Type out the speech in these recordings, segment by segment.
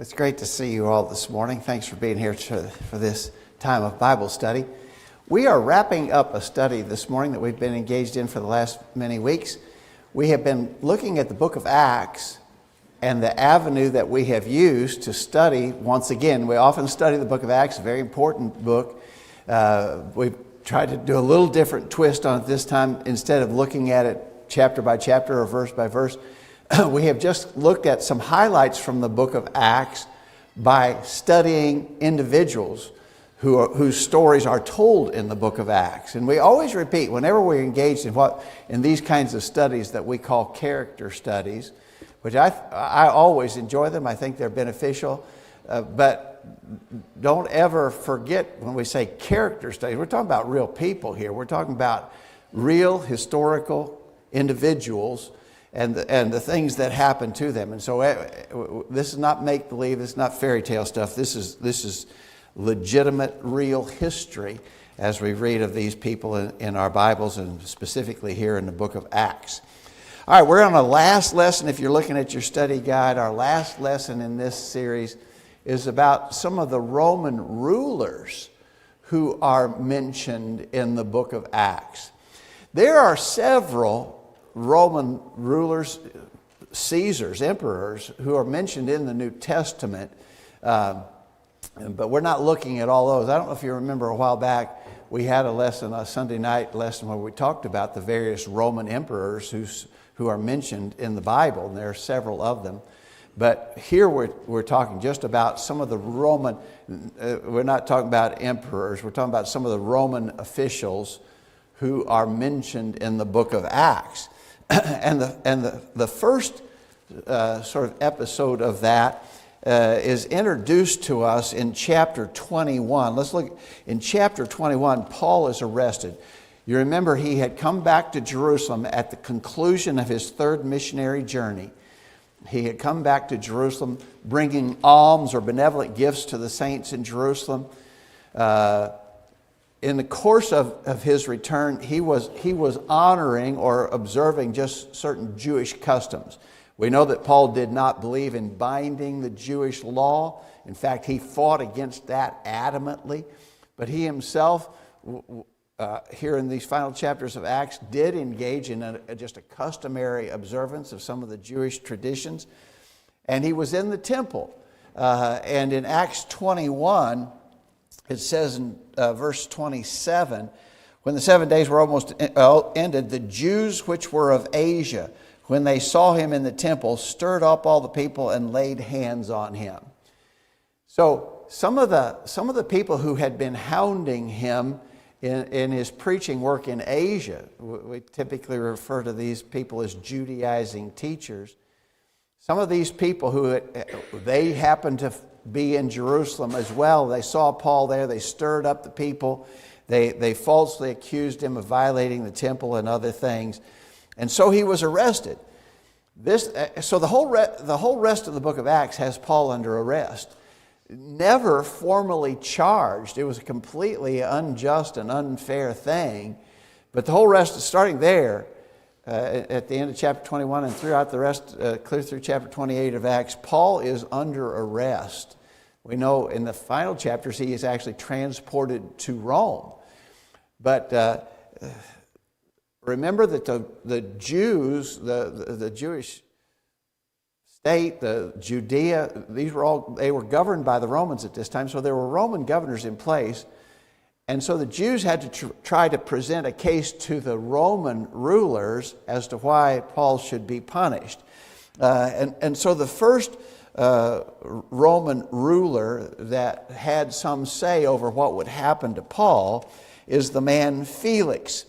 It's great to see you all this morning. Thanks for being here for this time of Bible study. We are wrapping up a study this morning that we've been engaged in for the last many weeks. We have been looking at the book of Acts and the avenue that we have used to study once again. We often study the book of Acts, a very important book. We've tried to do a little different twist on it this time. Instead of looking at it chapter by chapter or verse by verse, we have just looked at some highlights from the book of Acts by studying individuals whose stories are told in the book of Acts. And we always repeat, whenever we're engaged in these kinds of studies that we call character studies, which I always enjoy them. I think they're beneficial. But don't ever forget when we say character studies, we're talking about real people here. We're talking about real historical individuals and the things that happen to them. And so this is not make-believe, this is not fairy tale stuff. This is legitimate, real history as we read of these people in our Bibles, and specifically here in the book of Acts. All right, we're on our last lesson. If you're looking at your study guide, our last lesson in this series is about some of the Roman rulers who are mentioned in the book of Acts. There are several Roman rulers, Caesars, emperors, who are mentioned in the New Testament, but we're not looking at all those. I don't know if you remember a while back, we had a Sunday night lesson where we talked about the various Roman emperors who are mentioned in the Bible, and there are several of them. But here we're talking just about some of the Roman, we're not talking about emperors, we're talking about some of the Roman officials who are mentioned in the book of Acts. And the first sort of episode of that is introduced to us in chapter 21. Let's look. In chapter 21, Paul is arrested. You remember he had come back to Jerusalem at the conclusion of his third missionary journey. He had come back to Jerusalem bringing alms or benevolent gifts to the saints in Jerusalem. In the course of his return, he was honoring or observing just certain Jewish customs. We know that Paul did not believe in binding the Jewish law. In fact, he fought against that adamantly. But he himself, here in these final chapters of Acts, did engage in just a customary observance of some of the Jewish traditions. And he was in the temple. And in Acts 21, it says in verse 27, when the 7 days were almost ended, the Jews which were of Asia, when they saw him in the temple, stirred up all the people and laid hands on him. So some of the people who had been hounding him in his preaching work in Asia, we typically refer to these people as Judaizing teachers. Some of these people they happened to be in Jerusalem as well. They saw Paul there. They stirred up the people. They falsely accused him of violating the temple and other things. And so he was arrested. So the whole rest of the book of Acts has Paul under arrest. Never formally charged. It was a completely unjust and unfair thing. But the whole rest, starting there, at the end of chapter 21 and throughout the rest, clear through chapter 28 of Acts, Paul is under arrest. We know in the final chapters he is actually transported to Rome. But remember that the Jews, the Jewish state, the Judea, they were governed by the Romans at this time, so there were Roman governors in place. And so the Jews had to try to present a case to the Roman rulers as to why Paul should be punished. And so the first Roman ruler that had some say over what would happen to Paul is the man Felix.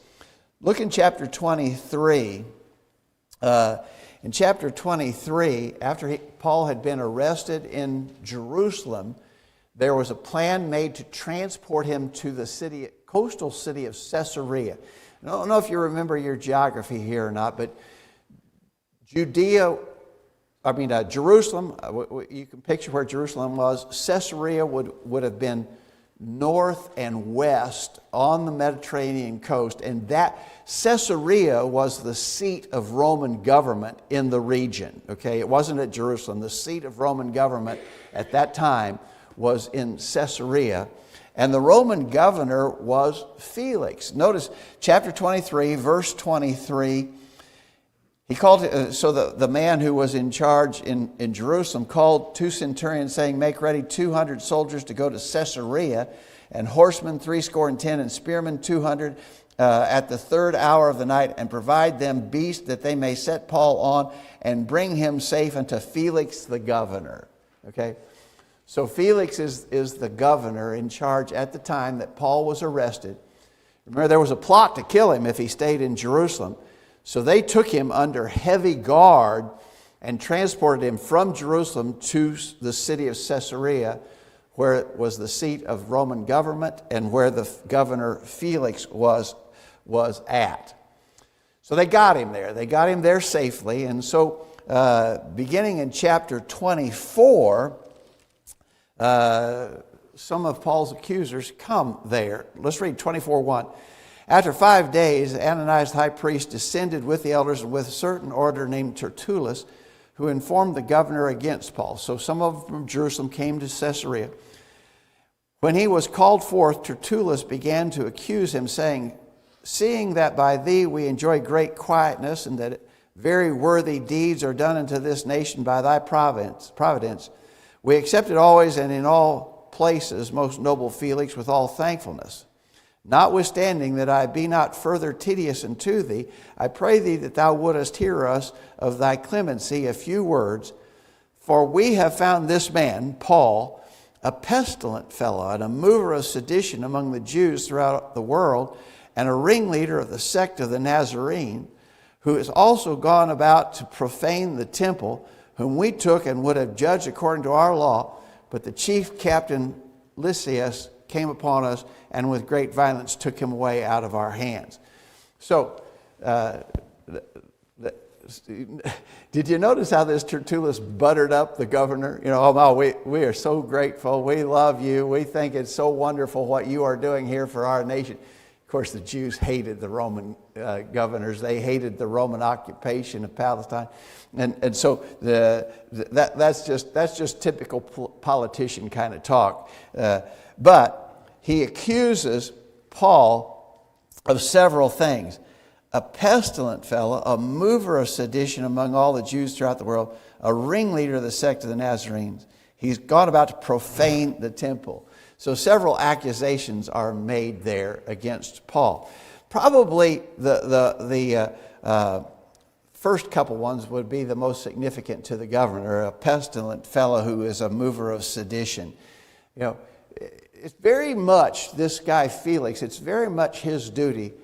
Look in chapter 23. In chapter 23, after Paul had been arrested in Jerusalem, there was a plan made to transport him to the coastal city of Caesarea. I don't know if you remember your geography here or not, but Jerusalem, you can picture where Jerusalem was. Caesarea would have been north and west on the Mediterranean coast, and that Caesarea was the seat of Roman government in the region. Okay, it wasn't at Jerusalem. The seat of Roman government at that time was in Caesarea, and the Roman governor was Felix. Notice chapter 23, verse 23. He called, the man who was in charge in Jerusalem called 2 centurions, saying, "Make ready 200 soldiers to go to Caesarea, and horsemen 70, and spearmen 200 at the 3rd hour of the night, and provide them beasts that they may set Paul on and bring him safe unto Felix the governor." Okay, so Felix is the governor in charge at the time that Paul was arrested. Remember, there was a plot to kill him if he stayed in Jerusalem. So they took him under heavy guard and transported him from Jerusalem to the city of Caesarea, where it was the seat of Roman government and where the governor Felix was at. So they got him there. They got him there safely. And so beginning in chapter 24, some of Paul's accusers come there. Let's read 24:1. "After 5 days, Ananias the high priest descended with the elders and with a certain orator named Tertullus, who informed the governor against Paul." So some of them from Jerusalem came to Caesarea. "When he was called forth, Tertullus began to accuse him, saying, 'Seeing that by thee we enjoy great quietness, and that very worthy deeds are done unto this nation by thy providence, we accept it always and in all places, most noble Felix, with all thankfulness. Notwithstanding that I be not further tedious unto thee, I pray thee that thou wouldest hear us of thy clemency a few words. For we have found this man, Paul, a pestilent fellow, and a mover of sedition among the Jews throughout the world, and a ringleader of the sect of the Nazarene, who has also gone about to profane the temple, whom we took and would have judged according to our law. But the chief captain Lysias came upon us, and with great violence took him away out of our hands.'" So, did you notice how this Tertullus buttered up the governor? You know, "Oh, we are so grateful. We love you. We think it's so wonderful what you are doing here for our nation." Of course, the Jews hated the Roman governors. They hated the Roman occupation of Palestine. And so that's just typical politician kind of talk. But he accuses Paul of several things: a pestilent fellow, a mover of sedition among all the Jews throughout the world, a ringleader of the sect of the Nazarenes. He's gone about to profane the temple. So several accusations are made there against Paul. Probably the first couple ones would be the most significant to the governor: a pestilent fellow who is a mover of sedition. You know, it's very much, this guy Felix, it's very much his duty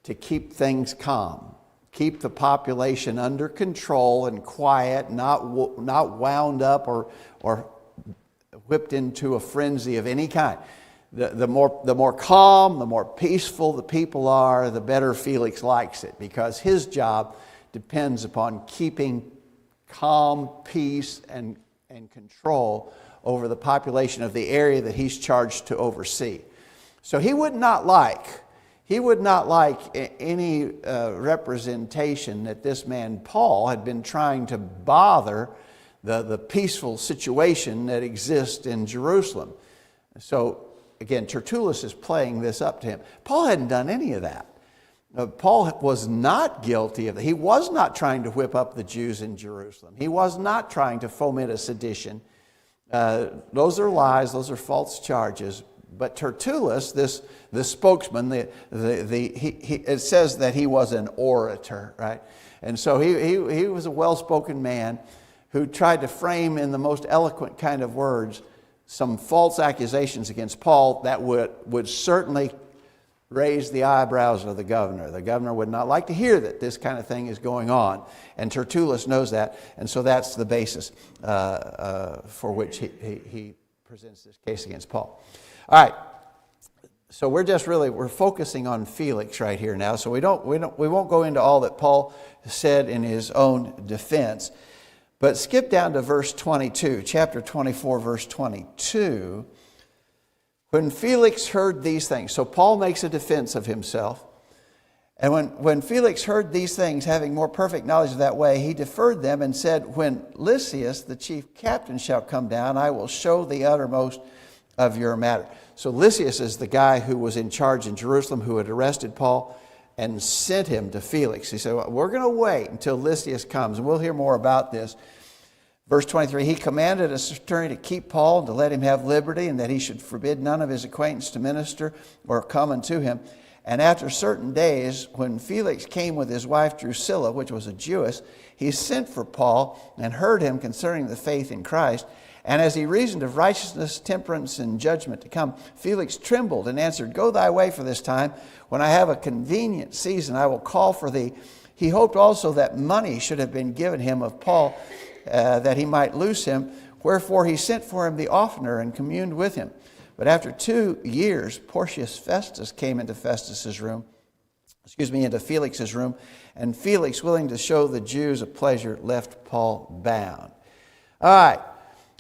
to keep things calm, keep the population under control and quiet, not wound up or whipped into a frenzy of any kind. The more calm, the more peaceful the people are, the better Felix likes it, because his job depends upon keeping calm, peace, and control over the population of the area that he's charged to oversee. So he would not like any representation that this man Paul had been trying to bother the peaceful situation that exists in Jerusalem. So again, Tertullus is playing this up to him. Paul hadn't done any of that. Paul was not guilty of that. He was not trying to whip up the Jews in Jerusalem. He was not trying to foment a sedition. Those are lies. Those are false charges. But Tertullus, the spokesman, it says that he was an orator, right? And so he was a well-spoken man who tried to frame in the most eloquent kind of words some false accusations against Paul that would certainly raise the eyebrows of the governor. The governor would not like to hear that this kind of thing is going on. And Tertullus knows that, and so that's the basis for which he presents this case against Paul. All right, so we're focusing on Felix right here now. So we won't go into all that Paul said in his own defense, but skip down to verse 22, chapter 24, verse 22, When Felix heard these things, so Paul makes a defense of himself. And when Felix heard these things, having more perfect knowledge of that way, he deferred them and said, when Lysias, the chief captain, shall come down, I will show the uttermost of your matter. So Lysias is the guy who was in charge in Jerusalem, who had arrested Paul and sent him to Felix. He said, well, we're going to wait until Lysias comes, and we'll hear more about this. Verse 23, he commanded a centurion to keep Paul and to let him have liberty, and that he should forbid none of his acquaintance to minister or come unto him. And after certain days, when Felix came with his wife Drusilla, which was a Jewess, he sent for Paul and heard him concerning the faith in Christ. And as he reasoned of righteousness, temperance, and judgment to come, Felix trembled and answered, go thy way for this time. When I have a convenient season, I will call for thee. He hoped also that money should have been given him of Paul, that he might loose him. Wherefore he sent for him the oftener and communed with him. But after 2 years, Porcius Festus came into Felix's room, and Felix, willing to show the Jews a pleasure, left Paul bound. All right,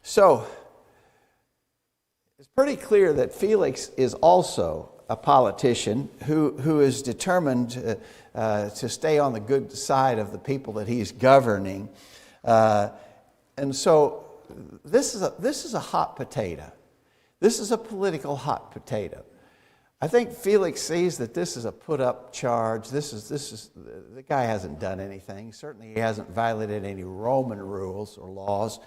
so it's pretty clear that Felix is also a politician who is determined to stay on the good side of the people that he's governing. And so this is a hot potato. This is a political hot potato. I think Felix sees that this is a put-up charge. The guy hasn't done anything. Certainly he hasn't violated any Roman rules or laws.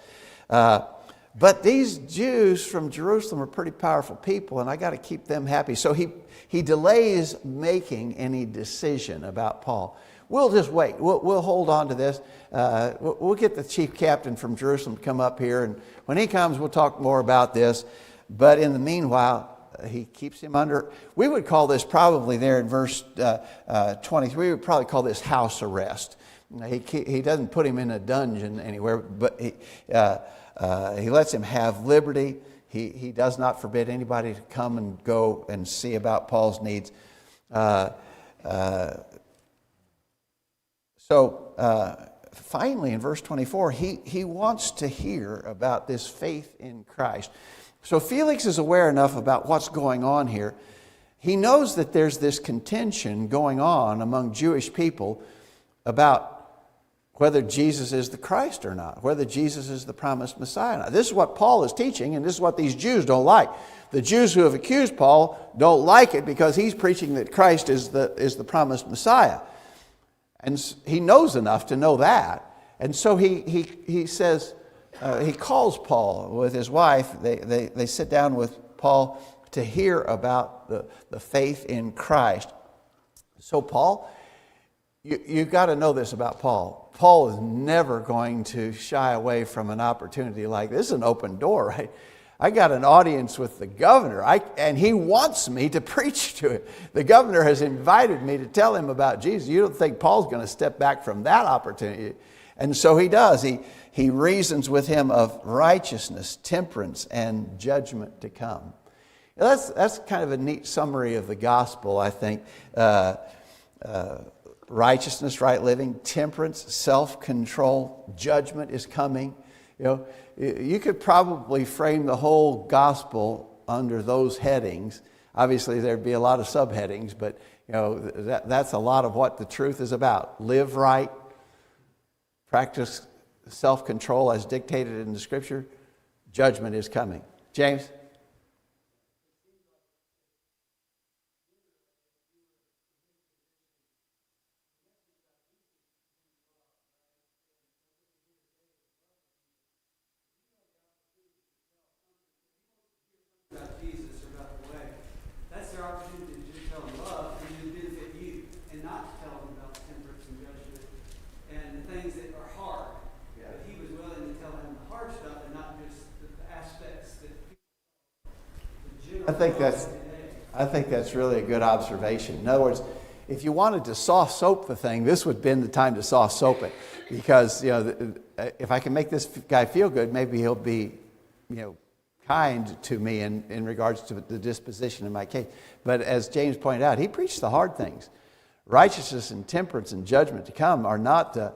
But these Jews from Jerusalem are pretty powerful people, and I got to keep them happy. So he delays making any decision about Paul. We'll just wait. We'll hold on to this. We'll get the chief captain from Jerusalem to come up here, and when he comes, we'll talk more about this. But in the meanwhile, he keeps him under, we would call this probably there in verse 23, we would probably call this house arrest. He doesn't put him in a dungeon anywhere, but he lets him have liberty. He does not forbid anybody to come and go and see about Paul's needs. Finally, in verse 24, he wants to hear about this faith in Christ. So Felix is aware enough about what's going on here. He knows that there's this contention going on among Jewish people about whether Jesus is the Christ or not, whether Jesus is the promised Messiah or not. This is what Paul is teaching, and this is what these Jews don't like. The Jews who have accused Paul don't like it because he's preaching that Christ is the promised Messiah. And he knows enough to know that. And so he says, he calls Paul with his wife. They sit down with Paul to hear about the faith in Christ. So Paul, you've got to know this about Paul. Paul is never going to shy away from an opportunity like this. This is an open door, right? I got an audience with the governor, and he wants me to preach to him. The governor has invited me to tell him about Jesus. You don't think Paul's going to step back from that opportunity? And so he does. He reasons with him of righteousness, temperance, and judgment to come. That's kind of a neat summary of the gospel, I think. Righteousness, right living, temperance, self-control, judgment is coming. You could probably frame the whole gospel under those headings. Obviously, there'd be a lot of subheadings, but that's a lot of what the truth is about. Live right, practice self-control as dictated in the Scripture. Judgment is coming. James? I think that's really a good observation. In other words, if you wanted to soft soap the thing, this would have been the time to soft soap it, because if I can make this guy feel good, maybe he'll be kind to me in regards to the disposition in my case. But as James pointed out, he preached the hard things. Righteousness and temperance and judgment to come are not the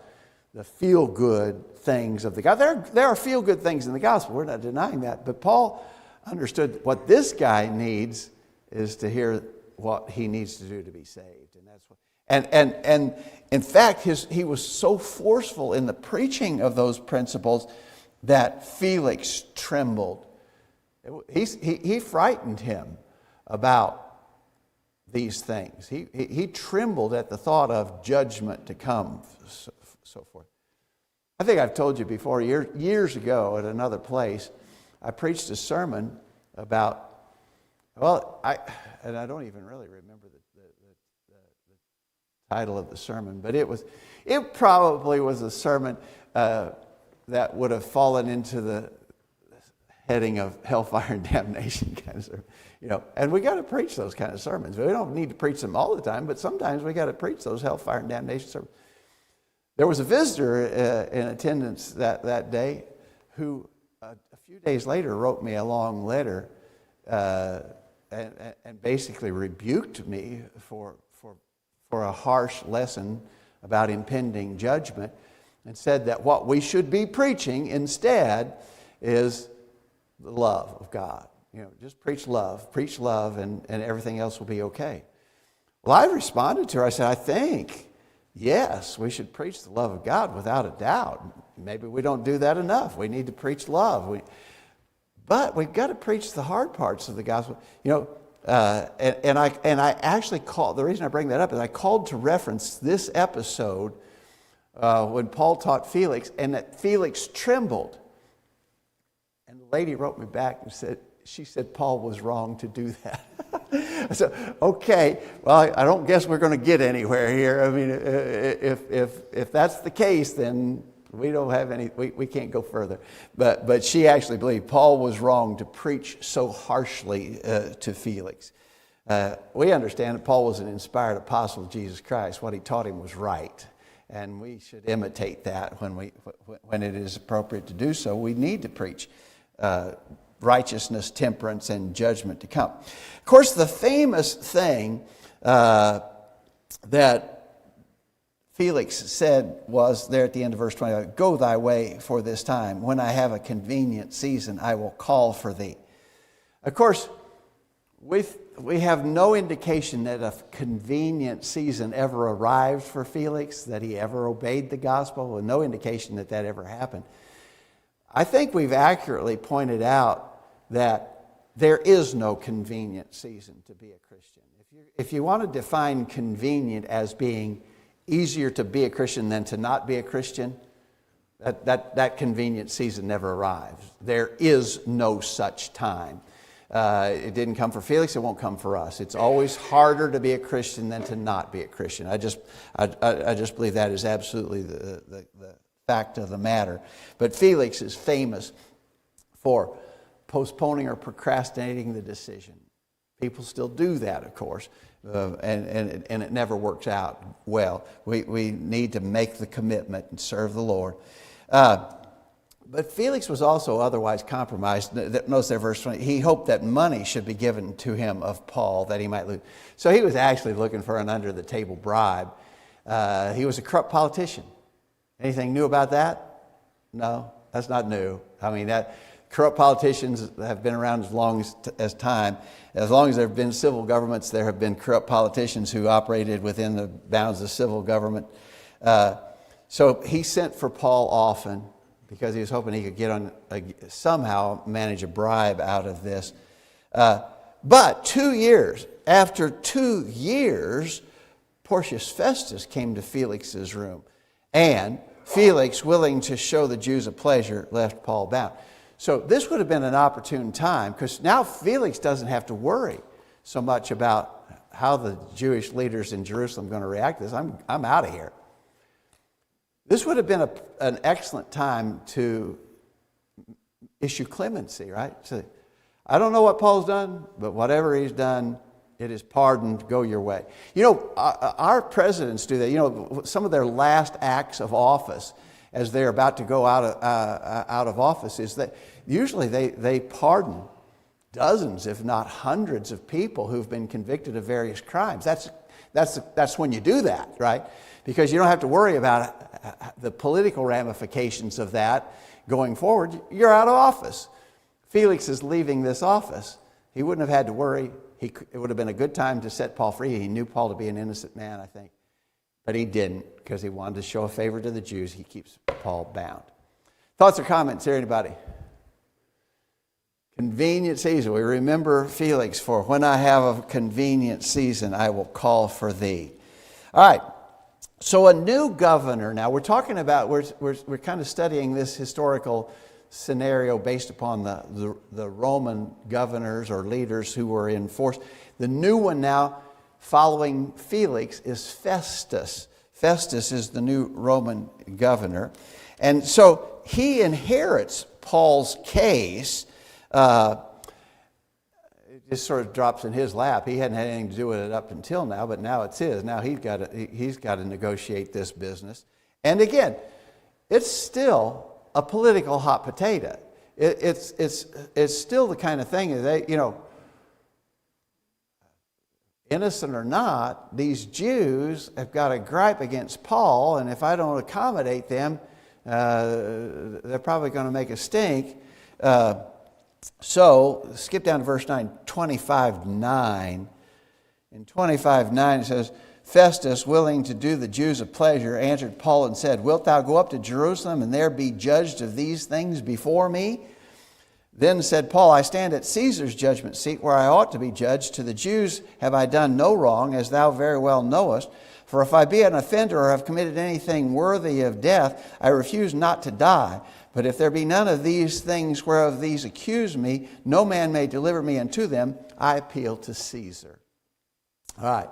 feel-good things of the gospel. There are feel-good things in the gospel. We're not denying that. But Paul understood what this guy needs is to hear what he needs to do to be saved. And that's what, and in fact, he was so forceful in the preaching of those principles that Felix trembled. He frightened him about these things. He trembled at the thought of judgment to come, so forth. I think I've told you before, years ago at another place, I preached a sermon about, I don't even really remember the title of the sermon, but it probably was a sermon that would have fallen into the heading of hellfire and damnation kind of sermon. And we got to preach those kind of sermons. We don't need to preach them all the time, but sometimes we got to preach those hellfire and damnation sermons. There was a visitor in attendance that day who a few days later wrote me a long letter and basically rebuked me for a harsh lesson about impending judgment, and said that what we should be preaching instead is the love of God. Just preach love, and everything else will be okay. Well, I responded to her. I said, I think, yes, we should preach the love of God without a doubt. Maybe we don't do that enough. We need to preach love. But we've got to preach the hard parts of the gospel. And I actually called, the reason I bring that up is I called to reference this episode when Paul taught Felix, and that Felix trembled. And the lady wrote me back and she said Paul was wrong to do that. I said, okay, well, I don't guess we're going to get anywhere here. I mean, if that's the case, then we don't have we can't go further. But she actually believed Paul was wrong to preach so harshly to Felix. We understand that Paul was an inspired apostle of Jesus Christ. What he taught him was right. And we should imitate that when it is appropriate to do so. We need to preach righteousness, temperance, and judgment to come. Of course, the famous thing that Felix said was there at the end of verse 20, go thy way for this time. When I have a convenient season, I will call for thee. Of course, we have no indication that a convenient season ever arrived for Felix, that he ever obeyed the gospel, and no indication that ever happened. I think we've accurately pointed out that there is no convenient season to be a Christian. If you want to define convenient as being easier to be a Christian than to not be a Christian, that convenient season never arrives. There is no such time. It didn't come for Felix, it won't come for us. It's always harder to be a Christian than to not be a Christian. I just believe that is absolutely the fact of the matter. But Felix is famous for postponing or procrastinating the decision. People still do that, of course, and it never works out well. We need to make the commitment and serve the Lord. But Felix was also otherwise compromised. Notice there, verse 20. He hoped that money should be given to him of Paul that he might lose. So he was actually looking for an under-the-table bribe. He was a corrupt politician. Anything new about that? No, that's not new. I mean, corrupt politicians have been around as long as time. As long as there have been civil governments, there have been corrupt politicians who operated within the bounds of civil government. So he sent for Paul often because he was hoping he could somehow manage a bribe out of this. But 2 years, after 2 years, Porcius Festus came to Felix's room. And Felix, willing to show the Jews a pleasure, left Paul bound. So this would have been an opportune time, because now Felix doesn't have to worry so much about how the Jewish leaders in Jerusalem are going to react to this. I'm out of here. This would have been an excellent time to issue clemency, right? So, I don't know what Paul's done, but whatever he's done, it is pardoned, go your way. Our presidents do that. Some of their last acts of office as they're about to go out of office is that usually they pardon dozens, if not hundreds of people who've been convicted of various crimes. That's when you do that, right? Because you don't have to worry about the political ramifications of that going forward. You're out of office. Felix is leaving this office, he wouldn't have had to worry. It would have been a good time to set Paul free. He knew Paul to be an innocent man, I think. But he didn't, because he wanted to show a favor to the Jews. He keeps Paul bound. Thoughts or comments here, anybody? Convenient season. We remember Felix for when I have a convenient season, I will call for thee. All right. So a new governor. Now we're talking about, we're kind of studying this historical scenario based upon the Roman governors or leaders who were in force. The new one now following Felix is Festus. Festus is the new Roman governor. And so he inherits Paul's case. It just sort of drops in his lap. He hadn't had anything to do with it up until now, but now it's his. Now he's got to negotiate this business. And again, it's still a political hot potato. It's still the kind of thing that innocent or not, these Jews have got a gripe against Paul, and if I don't accommodate them, they're probably going to make a stink. So skip down to verse 9, 25:9. In 25:9 it says, Festus, willing to do the Jews a pleasure, answered Paul and said, Wilt thou go up to Jerusalem and there be judged of these things before me? Then said Paul, I stand at Caesar's judgment seat where I ought to be judged. To the Jews have I done no wrong, as thou very well knowest. For if I be an offender or have committed anything worthy of death, I refuse not to die. But if there be none of these things whereof these accuse me, no man may deliver me unto them. I appeal to Caesar. All right.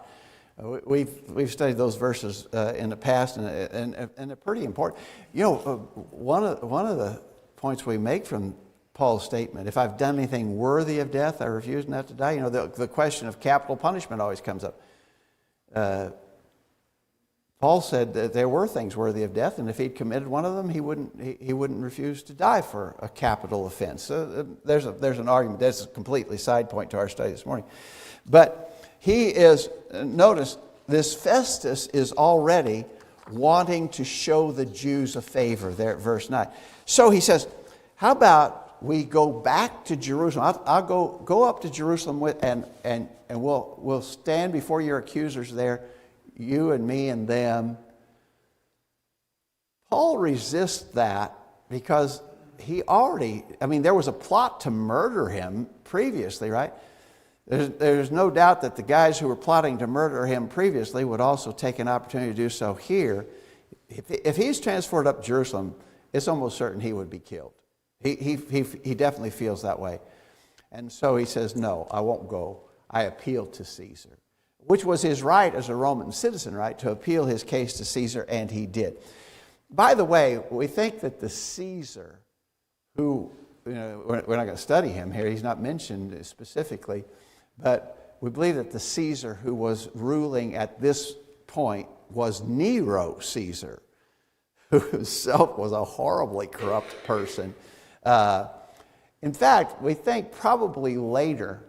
We've studied those verses in the past, and they're pretty important. One of the points we make from Paul's statement, if I've done anything worthy of death, I refuse not to die. The question of capital punishment always comes up. Paul said that there were things worthy of death, and if he'd committed one of them, he wouldn't refuse to die for a capital offense. So there's an argument. That's a completely side point to our study this morning. But he is, notice, this Festus is already wanting to show the Jews a favor there at verse 9. So he says, how about we go back to Jerusalem? I'll go up to Jerusalem and we'll stand before your accusers there, you and me and them. Paul resists that because there was a plot to murder him previously, right? There's no doubt that the guys who were plotting to murder him previously would also take an opportunity to do so here. If he's transferred up to Jerusalem, it's almost certain he would be killed. He definitely feels that way. And so he says, no, I won't go. I appeal to Caesar, which was his right as a Roman citizen, right, to appeal his case to Caesar, and he did. By the way, we think that the Caesar, who, we're not going to study him here, he's not mentioned specifically, but we believe that the Caesar who was ruling at this point was Nero Caesar, who himself was a horribly corrupt person. In fact, we think probably later,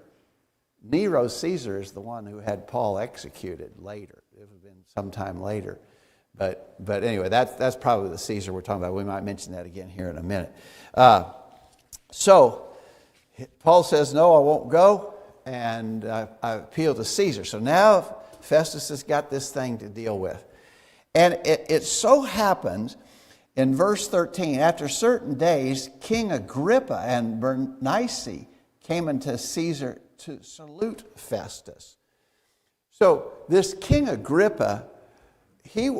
Nero Caesar is the one who had Paul executed later. It would have been sometime later. But anyway, that's probably the Caesar we're talking about. We might mention that again here in a minute. So Paul says, no, I won't go. And I appeal to Caesar. So now Festus has got this thing to deal with. And it so happens in verse 13, after certain days, King Agrippa and Bernice came unto Caesar to salute Festus. So this King Agrippa, he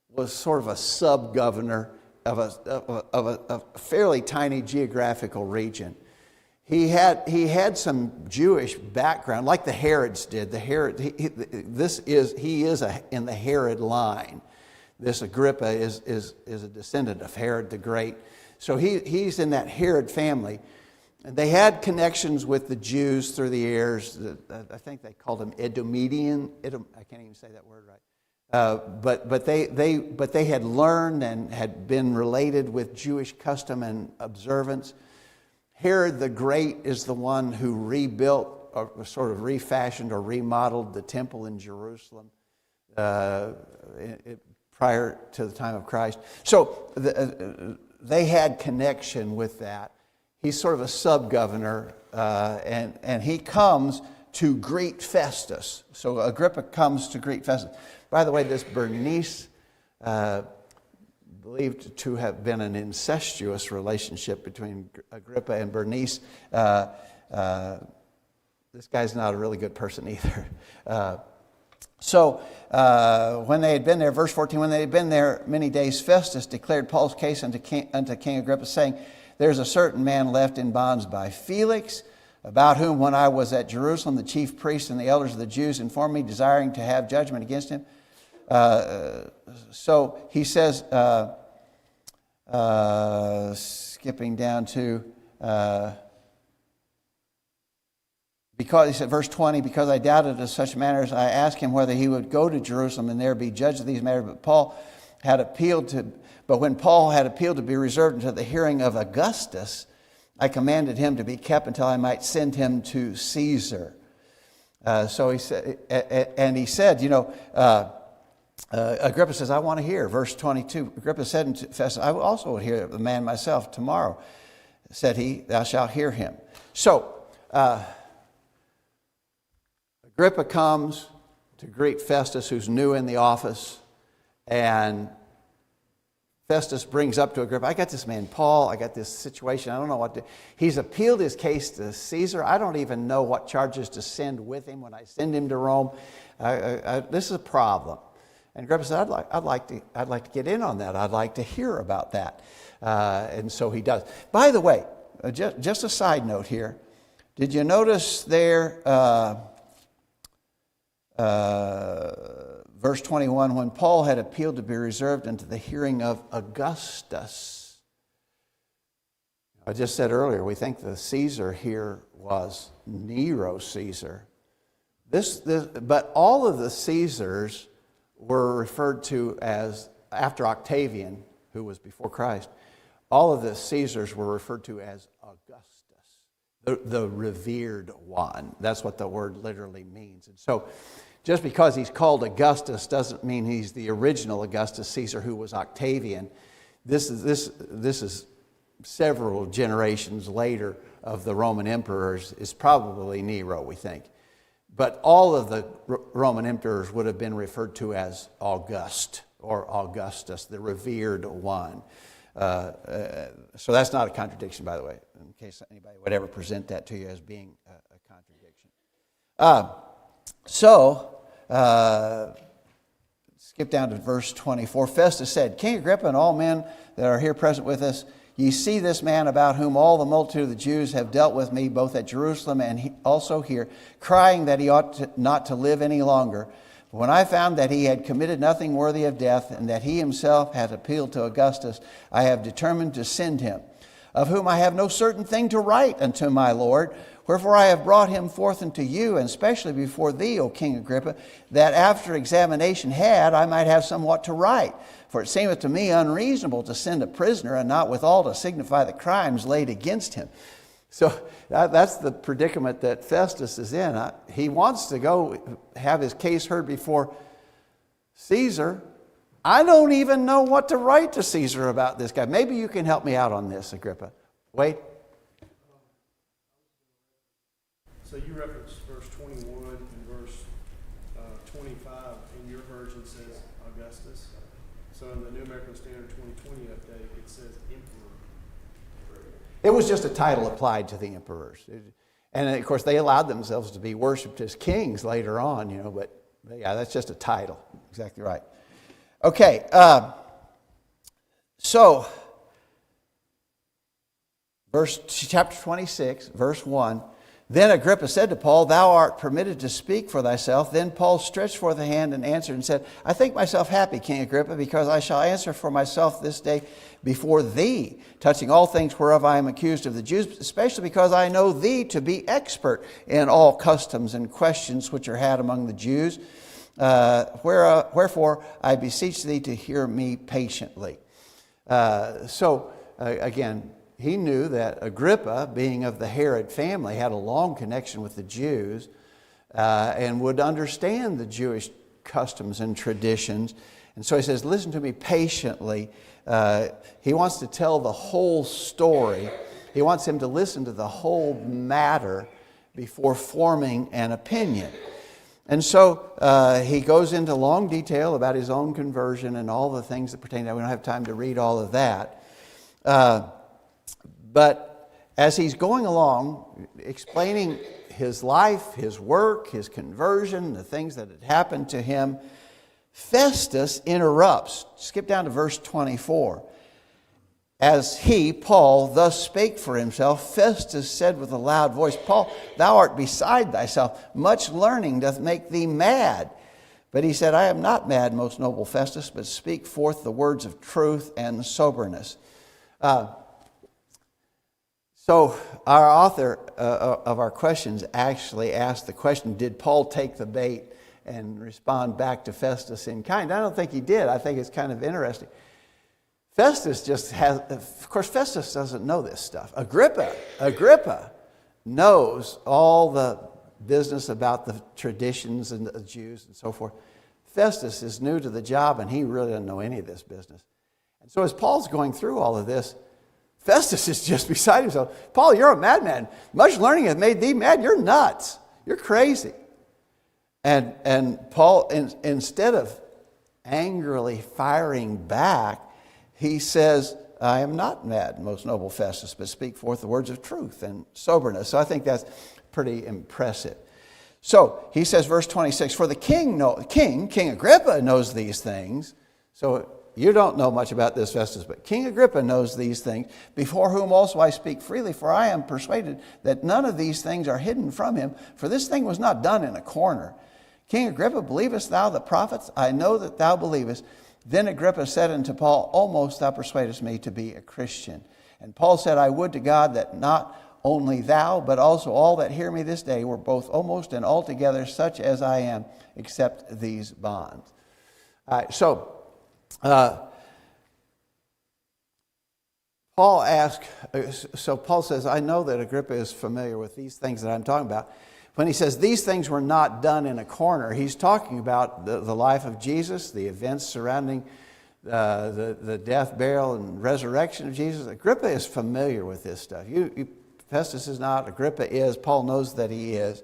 was sort of a sub-governor of a fairly tiny geographical region. He had some Jewish background, like the Herods did. He is in the Herod line. This Agrippa is a descendant of Herod the Great. So he's in that Herod family. And they had connections with the Jews through the years. I think they called them Edomian. I can't even say that word right. But they had learned and had been related with Jewish custom and observance. Herod the Great is the one who rebuilt or sort of refashioned or remodeled the temple in Jerusalem prior to the time of Christ. So they had connection with that. he's sort of a sub-governor, and he comes to greet Festus. So Agrippa comes to greet Festus. By the way, this Bernice, believed to have been an incestuous relationship between Agrippa and Bernice. This guy's not a really good person either. So when they had been there, verse 14, when they had been there many days, Festus declared Paul's case unto King Agrippa, saying, there's a certain man left in bonds by Felix, about whom when I was at Jerusalem, the chief priests and the elders of the Jews informed me, desiring to have judgment against him. So he says, skipping down to, because he said, verse 20, because I doubted of such matters, I asked him whether he would go to Jerusalem and there be judged of these matters. But when Paul had appealed to be reserved until the hearing of Augustus, I commanded him to be kept until I might send him to Caesar. So he said, Agrippa says, I want to hear. Verse 22, Agrippa said unto Festus, I also would hear the man myself tomorrow. Said he, thou shalt hear him. So, Agrippa comes to greet Festus, who's new in the office, and Festus brings up to Agrippa, I got this man Paul, I got this situation, I don't know what to... He's appealed his case to Caesar. I don't even know what charges to send with him when I send him to Rome. This is a problem. And Agrippa said, I'd like to get in on that. I'd like to hear about that. And so he does. By the way, just a side note here. Did you notice there, verse 21, when Paul had appealed to be reserved unto the hearing of Augustus? I just said earlier, we think the Caesar here was Nero Caesar. But all of the Caesars were referred to as, after Octavian, who was before Christ, all of the Caesars were referred to as Augustus, the revered one. That's what the word literally means. And so just because he's called Augustus doesn't mean he's the original Augustus Caesar who was Octavian. This is several generations later of the Roman emperors. Is probably Nero, we think. But all of the Roman emperors would have been referred to as August or Augustus, the revered one. So that's not a contradiction, by the way, in case anybody would ever present that to you as being a contradiction. Skip down to verse 24. Festus said, King Agrippa and all men that are here present with us, ye see this man about whom all the multitude of the Jews have dealt with me, both at Jerusalem and also here, crying that he ought not to live any longer. But when I found that he had committed nothing worthy of death, and that he himself had appealed to Augustus, I have determined to send him, of whom I have no certain thing to write unto my Lord. Wherefore I have brought him forth unto you, and especially before thee, O King Agrippa, that after examination had, I might have somewhat to write. For it seemeth to me unreasonable to send a prisoner, and not withal to signify the crimes laid against him. So that's the predicament that Festus is in. He wants to go have his case heard before Caesar. I don't even know what to write to Caesar about this guy. Maybe you can help me out on this, Agrippa. Wait. So you referenced verse 21 and verse 25 in your version says Augustus. So in the New American Standard 2020 update, it says emperor. It was just a title applied to the emperors. And of course, they allowed themselves to be worshipped as kings later on, but yeah, that's just a title. Exactly right. Okay, so chapter 26, verse 1. Then Agrippa said to Paul, Thou art permitted to speak for thyself. Then Paul stretched forth a hand and answered and said, I think myself happy, King Agrippa, because I shall answer for myself this day before thee, touching all things whereof I am accused of the Jews, especially because I know thee to be expert in all customs and questions which are had among the Jews. Wherefore I beseech thee to hear me patiently. Again, he knew that Agrippa, being of the Herod family, had a long connection with the Jews and would understand the Jewish customs and traditions. And so he says, listen to me patiently. He wants to tell the whole story He wants him to listen to the whole matter before forming an opinion. And so he goes into long detail about his own conversion and all the things that pertain to that. We don't have time to read all of that. But as he's going along, explaining his life, his work, his conversion, the things that had happened to him, Festus interrupts. Skip down to verse 24. As he, Paul, thus spake for himself, Festus said with a loud voice, Paul, thou art beside thyself. Much learning doth make thee mad. But he said, I am not mad, most noble Festus, but speak forth the words of truth and soberness. So our author of our questions actually asked the question, did Paul take the bait and respond back to Festus in kind? I don't think he did. I think it's kind of interesting. Festus just has, of course, Festus doesn't know this stuff. Agrippa knows all the business about the traditions and the Jews and so forth. Festus is new to the job and he really doesn't know any of this business. And so as Paul's going through all of this, Festus is just beside himself. Paul, you're a madman. Much learning has made thee mad. You're nuts. You're crazy. And Paul, instead of angrily firing back, he says, I am not mad, most noble Festus, but speak forth the words of truth and soberness. So I think that's pretty impressive. So he says, verse 26, for the King Agrippa knows these things. So you don't know much about this, Festus, but King Agrippa knows these things, before whom also I speak freely, for I am persuaded that none of these things are hidden from him, for this thing was not done in a corner. King Agrippa, believest thou the prophets? I know that thou believest. Then Agrippa said unto Paul, almost thou persuadest me to be a Christian. And Paul said, I would to God that not only thou, but also all that hear me this day were both almost and altogether such as I am, except these bonds. All right, so Paul says, I know that Agrippa is familiar with these things that I'm talking about. When he says these things were not done in a corner, he's talking about the life of Jesus, the events surrounding the death, burial, and resurrection of Jesus. Agrippa is familiar with this stuff. Festus is not, Agrippa is, Paul knows that he is.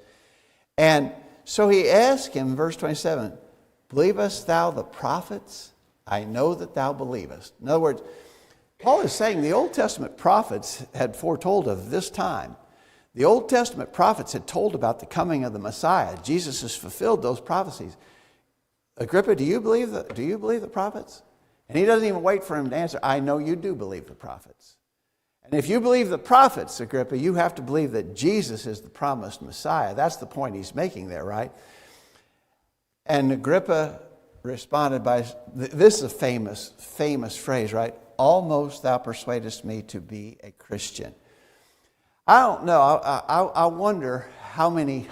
And so he asked him, verse 27, believest thou the prophets? I know that thou believest. In other words, Paul is saying the Old Testament prophets had foretold of this time. The Old Testament prophets had told about the coming of the Messiah. Jesus has fulfilled those prophecies. Agrippa, do you believe the prophets? And he doesn't even wait for him to answer. I know you do believe the prophets. And if you believe the prophets, Agrippa, you have to believe that Jesus is the promised Messiah. That's the point he's making there, right? And Agrippa responded by, this is a famous phrase, right? Almost thou persuadest me to be a Christian. I don't know. I wonder how many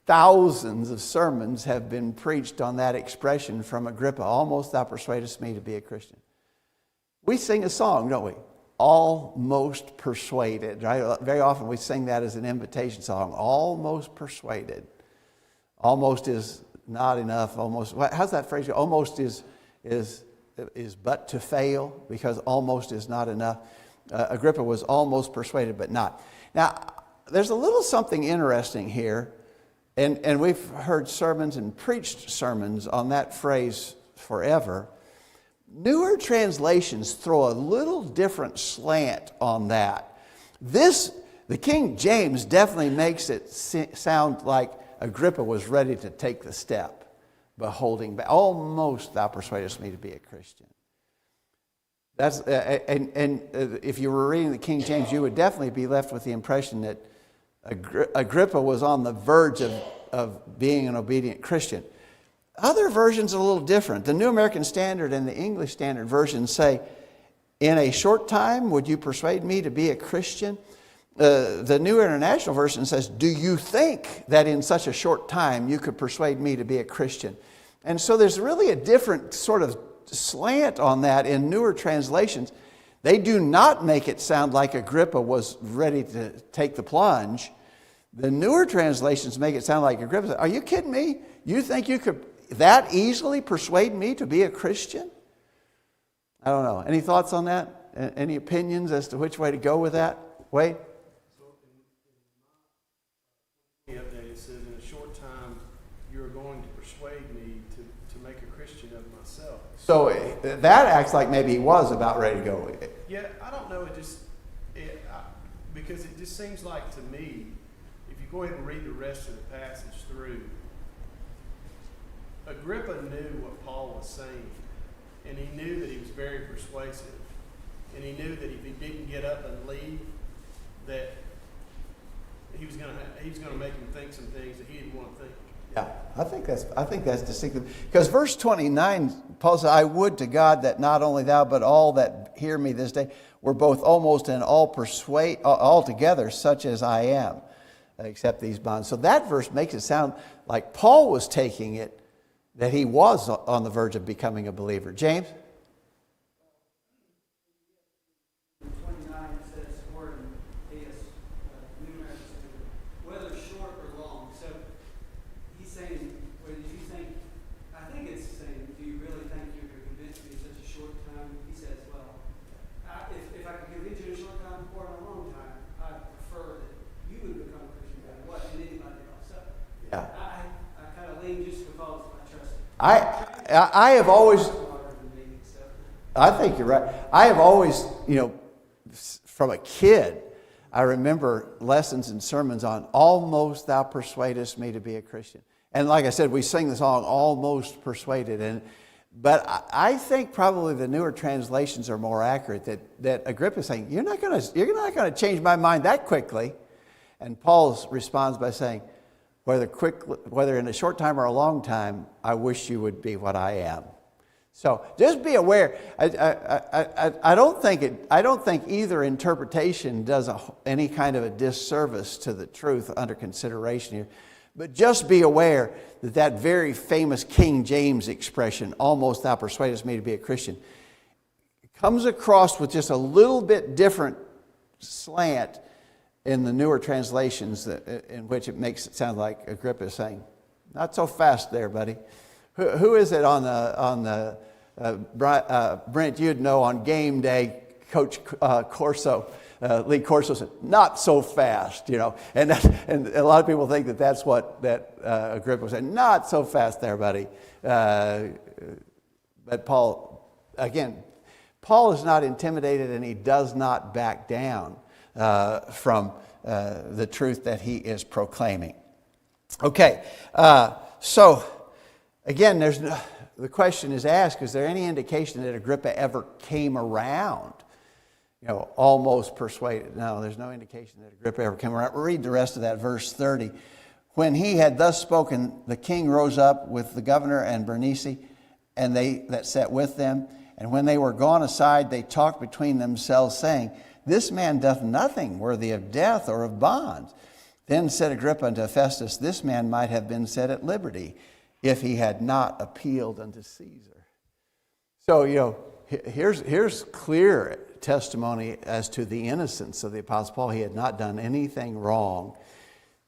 thousands of sermons have been preached on that expression from Agrippa. Almost thou persuadest me to be a Christian. We sing a song, don't we? Almost persuaded, right? Very often we sing that as an invitation song. Almost persuaded. Almost is not enough. Almost. How's that phrase? Almost is but to fail, because almost is not enough. Agrippa was almost persuaded, but not. Now, there's a little something interesting here, and we've heard sermons and preached sermons on that phrase forever. Newer translations throw a little different slant on that. The King James definitely makes it sound like Agrippa was ready to take the step, but holding back. Almost thou persuadest me to be a Christian. That's if you were reading the King James, you would definitely be left with the impression that Agrippa was on the verge of being an obedient Christian. Other versions are a little different. The New American Standard and the English Standard Version say, in a short time, would you persuade me to be a Christian? The New International Version says, do you think that in such a short time you could persuade me to be a Christian? And so there's really a different sort of slant on that in newer translations. They do not make it sound like Agrippa was ready to take the plunge. The newer translations make it sound like Agrippa said, are you kidding me? You think you could that easily persuade me to be a Christian? I don't know. Any thoughts on that? Any opinions as to which way to go with that? Wade? So in my update, it says, in a short time, you are going to persuade me to make a Christian of myself. So that acts like maybe he was about ready to go. Yeah, I don't know. Because it just seems like to me, if you go ahead and read the rest of the passage through, Agrippa knew what Paul was saying, and he knew that he was very persuasive, and he knew that if he didn't get up and leave, that he was going to make him think some things that he didn't want to think. Yeah, I think that's distinctive. Because verse 29, Paul said, I would to God that not only thou, but all that hear me this day were both almost and altogether such as I am, except these bonds. So that verse makes it sound like Paul was taking it, that he was on the verge of becoming a believer. James? 29 says, word in AS, New American Standard, whether short or long. So he's saying, whether you think, I think it's saying, do you really think you could convince me in such a short time? He says, well, if I could convince you in a short time or in a long time, I prefer that you would become a Christian than what than anybody else. So Yeah. I kind of lean just because I trust him. I have always, I think you're right. I have always, from a kid, I remember lessons and sermons on almost thou persuadest me to be a Christian. And like I said, we sing the song almost persuaded. But I think probably the newer translations are more accurate, that Agrippa is saying, you're not going to change my mind that quickly. And Paul responds by saying, whether in a short time or a long time, I wish you would be what I am. So just be aware. I don't think either interpretation does any kind of a disservice to the truth under consideration here. But just be aware that very famous King James expression, almost thou persuadest me to be a Christian, comes across with just a little bit different slant in the newer translations in which it makes it sound like Agrippa is saying, not so fast there, buddy. Who is it on the Brent, you'd know, on game day, Coach Corso, Lee Corso said, not so fast, And a lot of people think that's what Agrippa was saying, not so fast there, buddy. But Paul is not intimidated, and he does not back down from the truth that he is proclaiming. Okay, so again, the question is asked, is there any indication that Agrippa ever came around? Almost persuaded. No, there's no indication that Agrippa ever came around. Read the rest of that, verse 30. When he had thus spoken, the king rose up with the governor and Bernice, and they that sat with them. And when they were gone aside, they talked between themselves, saying, this man doth nothing worthy of death or of bonds. Then said Agrippa unto Festus, this man might have been set at liberty if he had not appealed unto Caesar. So, here's clear testimony as to the innocence of the Apostle Paul. He had not done anything wrong.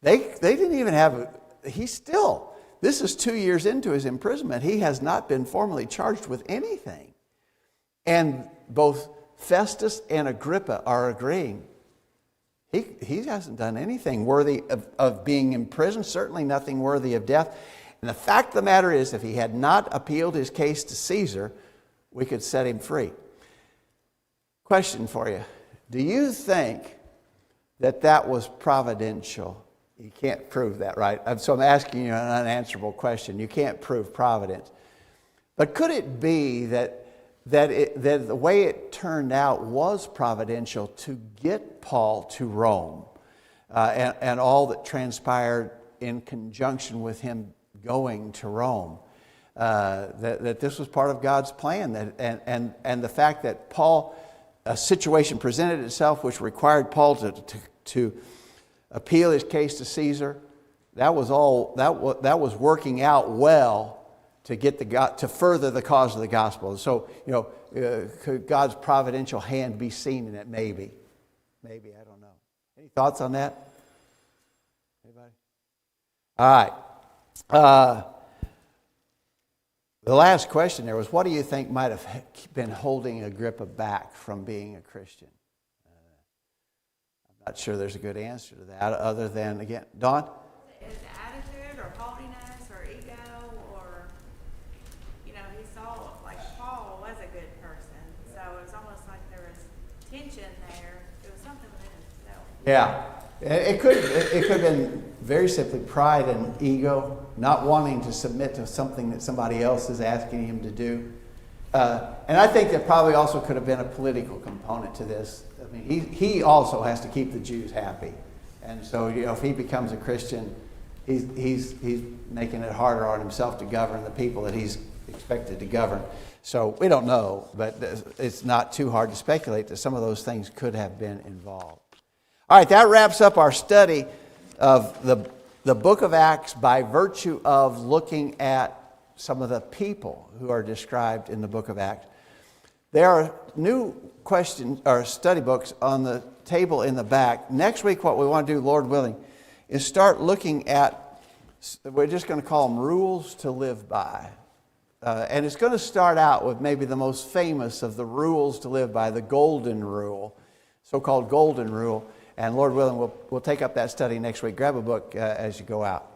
They didn't even have, this is 2 years into his imprisonment. He has not been formally charged with anything. And both Festus and Agrippa are agreeing. He hasn't done anything worthy of being imprisoned, certainly nothing worthy of death. And the fact of the matter is, if he had not appealed his case to Caesar, we could set him free. Question for you. Do you think that was providential? You can't prove that, right? So I'm asking you an unanswerable question. You can't prove providence. But could it be that the way it turned out was providential to get Paul to Rome and all that transpired in conjunction with him going to Rome? That this was part of God's plan, and the fact that a situation presented itself which required Paul to appeal his case to Caesar. That was working out well to further the cause of the gospel. So could God's providential hand be seen in it? Maybe I don't know. Any thoughts on that? Anybody? All right. The last question there was, what do you think might have been holding Agrippa back from being a Christian? Not sure there's a good answer to that other than, again, Dawn? His attitude or haughtiness or ego or, he saw, like Paul was a good person. So it was almost like there was tension there. It was something within himself. Yeah. It could have been very simply pride and ego, not wanting to submit to something that somebody else is asking him to do. And I think there probably also could have been a political component to this. I mean, he also has to keep the Jews happy. And so, if he becomes a Christian, he's making it harder on himself to govern the people that he's expected to govern. So we don't know, but it's not too hard to speculate that some of those things could have been involved. All right, that wraps up our study of the book of Acts by virtue of looking at some of the people who are described in the book of Acts. There are new questions or study books on the table in the back. Next week, what we want to do, Lord willing, is start looking at, we're just going to call them rules to live by. And it's going to start out with maybe the most famous of the rules to live by, the Golden Rule, so-called Golden Rule. And Lord willing, we'll take up that study next week. Grab a book as you go out.